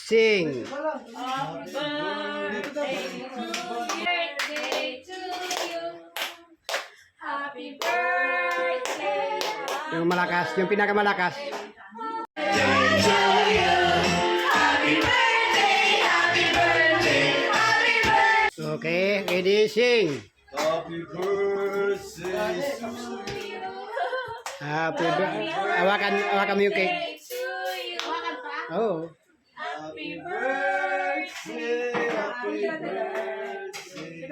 Sing. Happy birthday to you. Happy birthday. Yung malakas, yung pinakamalakas. Happy birthday, happy birthday, happy birthday. Okay, ready, sing. Happy birthday to Happy birthday. Hawakan mo yung cake. To you. Oh. Happy birthday, happy birthday.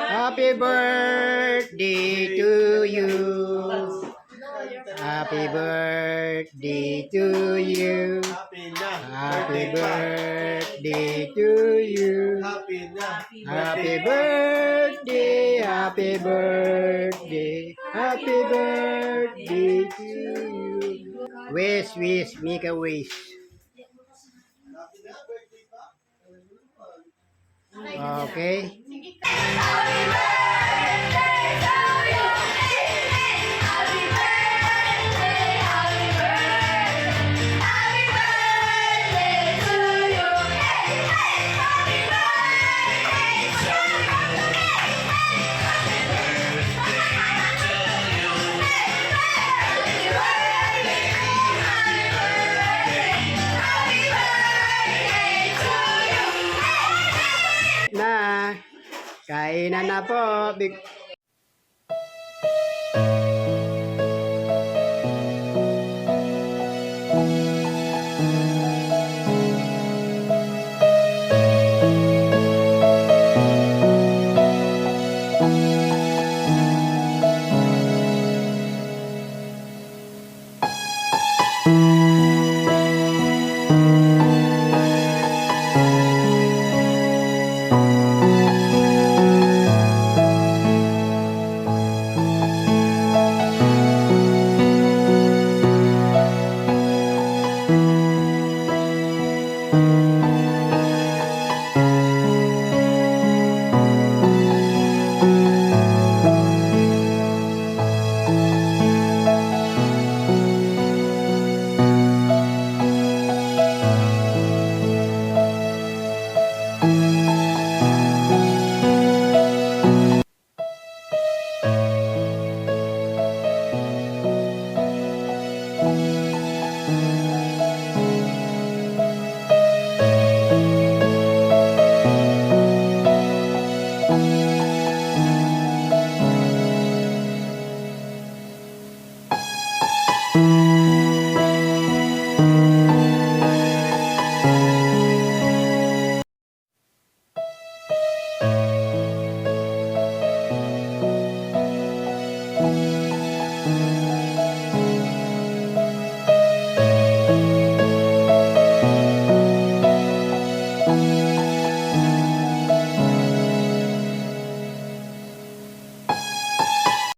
Happy birthday to you. Happy birthday to you. Happy na. Happy birthday to you. Happy na. Happy birthday, happy birthday, happy birthday to you. Wish, make a wish. Okay. Happy birthday to you. Happy birthday, happy birthday. Happy birthday to you. Happy birthday to you. Na, kainan na po.